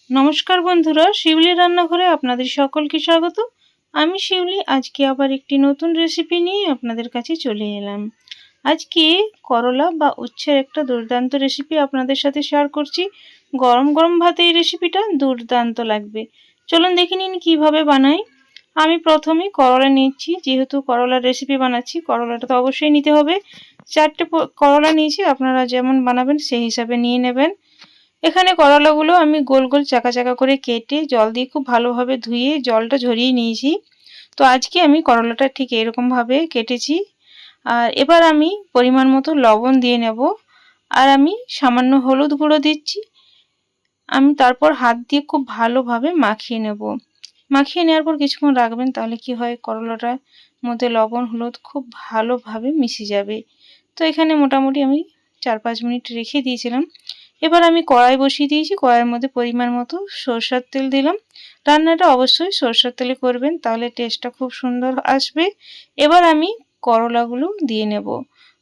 নমস্কার বন্ধুরা, শিউলি রান্নাঘরে আপনাদের সকলকে স্বাগত। আমি শিউলি আজকে আবার একটি নতুন রেসিপি নিয়ে আপনাদের কাছে চলে এলাম। আজকে করলা বা উচ্ছের একটা দুর্দান্ত রেসিপি আপনাদের সাথে শেয়ার করছি। গরম গরম ভাতে এই রেসিপিটা দুর্দান্ত লাগবে। চলুন দেখে নিন কীভাবে বানাই। আমি প্রথমে করলা নিচ্ছি, যেহেতু করলার রেসিপি বানাচ্ছি করলাটা তো অবশ্যই নিতে হবে। 4টে করলা নিয়েছি, আপনারা যেমন বানাবেন সেই হিসাবে নিয়ে নেবেন। এখানে করলাগুলো আমি গোল গোল চাকা চাকা করে কেটে জল দিয়ে খুব ভালোভাবে ধুয়ে জলটা ঝরিয়ে নিয়েছি। তো আজকে আমি করলাটা ঠিক এরকমভাবে কেটেছি। আর এবার আমি পরিমাণ মতো লবণ দিয়ে নেব, আর আমি সামান্য হলুদ গুঁড়ো দিচ্ছি। আমি তারপর হাত দিয়ে খুব ভালোভাবে মাখিয়ে নেব। মাখিয়ে নেওয়ার পর কিছুক্ষণ রাখবেন, তাহলে কি হয় করলাটার মধ্যে লবণ হলুদ খুব ভালোভাবে মিশে যাবে। তো এখানে মোটামুটি আমি 4-5 মিনিট রেখে দিয়েছিলাম। এবার আমি কড়াই বসিয়ে দিয়েছি, কড়াইয়ের মধ্যে পরিমাণ মতো সরষের তেল দিলাম। রান্নাটা অবশ্যই সরষের তেলে করবেন, তাহলে টেস্টটা খুব সুন্দর আসবে। এবার আমি করলাগুলো দিয়ে নেব।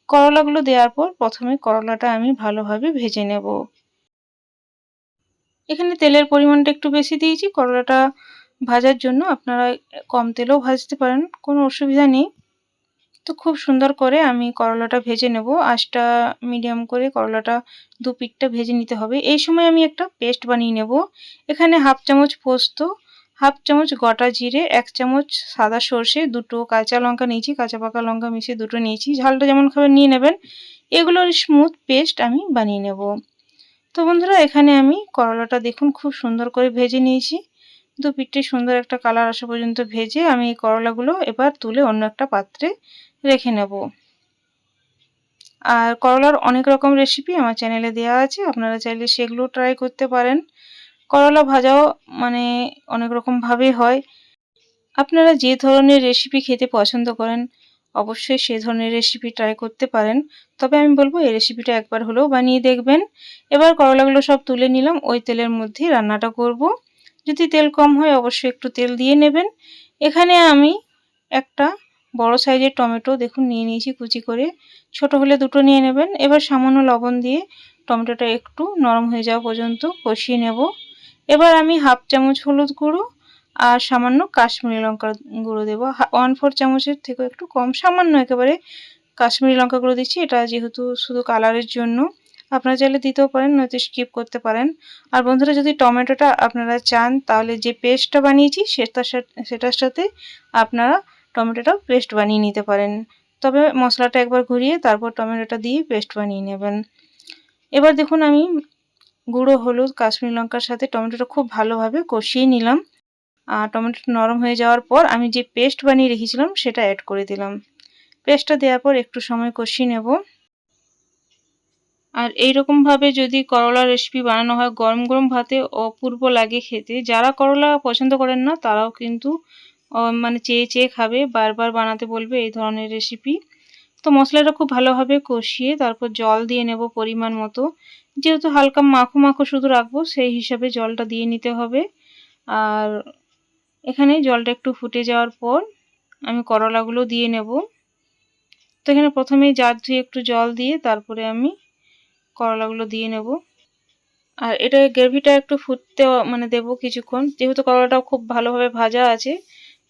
করলাগুলো দেওয়ার পর প্রথমে করলাটা আমি ভালোভাবে ভেজে নেব। এখানে তেলের পরিমাণটা একটু বেশি দিয়েছি করলাটা ভাজার জন্য, আপনারা কম তেলেও ভাজতে পারেন, কোনো অসুবিধা নেই। তো খুব সুন্দর করে আমি করলাটা ভেজে নেব। আঁচটা মিডিয়াম করে করলাটা দু পিঠটা ভেজে নিতে হবে। এই সময় আমি একটা পেস্ট বানিয়ে নেব। এখানে হাফ চামচ পোস্ত, হাফ চামচ গোটা জিরে, 1 চামচ সাদা সর্ষে, 2টো কাঁচা লঙ্কা নিয়েছি, কাঁচা পাকা লঙ্কা মিশিয়ে 2টো নিয়েছি। ঝালটা যেমন খাবেন নিয়ে নেবেন। এগুলোর স্মুথ পেস্ট আমি বানিয়ে নেব। তো বন্ধুরা, এখানে আমি করলাটা দেখুন খুব সুন্দর করে ভেজে নিয়েছি। দু পিঠে সুন্দর একটা কালার আসা পর্যন্ত ভেজে আমি এই করলাগুলো এবার তুলে অন্য একটা পাত্রে রেখে নেব। আর করলার অনেক রকম রেসিপি আমার চ্যানেলে দেওয়া আছে, আপনারা চাইলে সেগুলো ট্রাই করতে পারেন। করলা ভাজাও অনেক রকমভাবে হয়। আপনারা যে ধরনের রেসিপি খেতে পছন্দ করেন অবশ্যই সে ধরনের রেসিপি ট্রাই করতে পারেন। তবে আমি বলবো এই রেসিপিটা একবার হলেও বানিয়ে দেখবেন। এবার করলাগুলো সব তুলে নিলাম, ওই তেলের মধ্যেই রান্নাটা করব। যদি তেল কম হয় অবশ্যই একটু তেল দিয়ে নেবেন। এখানে আমি একটা বড় সাইজের টমেটো দেখুন নিয়ে নিয়েছি কুচি করে, ছোট হলে 2টো নিয়ে নেবেন। এবার সামান্য লবণ দিয়ে টমেটোটা একটু নরম হয়ে যাওয়া পর্যন্ত কষিয়ে নেব। এবার আমি হাফ চামচ হলুদ গুঁড়ো আর সামান্য কাশ্মীরি লঙ্কার গুঁড়ো দেবো। 1/4 চামচের থেকে একটু কম, সামান্য একেবারে কাশ্মীরি লঙ্কা গুঁড়ো দিচ্ছি। এটা যেহেতু শুধু কালারের জন্য, আপনারা চাইলে দিতেও পারেন, নয়তো স্কিপ করতে পারেন। আর বন্ধুরা, যদি টমেটোটা আপনারা চান তাহলে যে পেস্টটা বানিয়েছি সেটার সাথে আপনারা টমেটোটা পেস্ট বানিয়ে নিতে পারেন। তবে মশলাটা একবার ঘুরিয়ে তারপর টমেটোটা দিয়ে পেস্ট বানিয়ে নেবেন। এবার দেখুন আমি গুঁড়ো হলুদ কাশ্মীরি লঙ্কার সাথে টমেটোটা খুব ভালোভাবে কষিয়ে নিলাম। আর টমেটোটা নরম হয়ে যাওয়ার পর আমি যে পেস্ট বানিয়ে রেখেছিলাম সেটা অ্যাড করে দিলাম। পেস্টটা দেওয়ার পর একটু সময় কষিয়ে নেব। আর এইরকমভাবে যদি করলা রেসিপি বানানো হয় গরম গরম ভাতে অপূর্ব লাগে খেতে। যারা করলা পছন্দ করেন না তারাও কিন্তু চেয়ে চেয়ে খাবে, বারবার বানাতে বলবে এই ধরনের রেসিপি। তো মশলাটা খুব ভালোভাবে কষিয়ে তারপর জল দিয়ে নেব পরিমাণ মতো। যেহেতু হালকা মাখো মাখো শুধু রাখবো সেই হিসাবে জলটা দিয়ে নিতে হবে। আর এখানে জলটা একটু ফুটে যাওয়ার পর আমি করলাগুলো দিয়ে নেব। তো এখানে প্রথমেই জার ধুয়ে একটু জল দিয়ে তারপরে আমি করলাগুলো দিয়ে নেব। আর এটা গ্রেভিটা একটু ফুটতে দেবো কিছুক্ষণ, যেহেতু করলাটাও খুব ভালোভাবে ভাজা আছে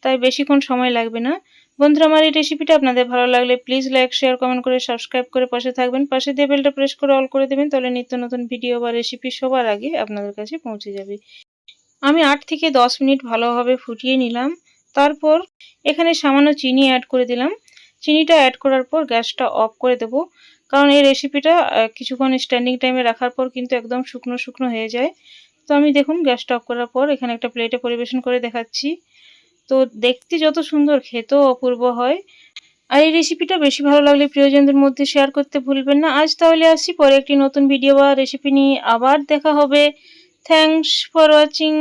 তাই বেশিক্ষণ সময় লাগবে না। বন্ধুরা, আমার এই রেসিপিটা আপনাদের ভালো লাগলে প্লিজ লাইক শেয়ার কমেন্ট করে সাবস্ক্রাইব করে পাশে থাকবেন। পাশে দিয়ে বেলটা প্রেস করে অল করে দেবেন, তাহলে নিত্য নতুন ভিডিও বা রেসিপি সবার আগে আপনাদের কাছে পৌঁছে যাবে। আমি 8 থেকে 10 মিনিট ভালোভাবে ফুটিয়ে নিলাম। তারপর এখানে সামান্য চিনি অ্যাড করে দিলাম। চিনিটা অ্যাড করার পর গ্যাসটা অফ করে দেব, কারণ এই রেসিপিটা কিছুক্ষণ স্ট্যান্ডিং টাইমে রাখার পর কিন্তু একদম শুকনো শুকনো হয়ে যায়। তো আমি দেখুন গ্যাসটা অফ করার পর এখানে একটা প্লেটে পরিবেশন করে দেখাচ্ছি। তো দেখতে যত সুন্দর খেতেও অপূর্ব হয়। আর এই রেসিপিটা বেশি ভালো লাগলে প্রিয়জনদের মধ্যে শেয়ার করতে ভুলবেন না। আজ তাহলে আসি, পরে একটি নতুন ভিডিও বা রেসিপি নিয়ে আবার দেখা হবে। Thanks for watching.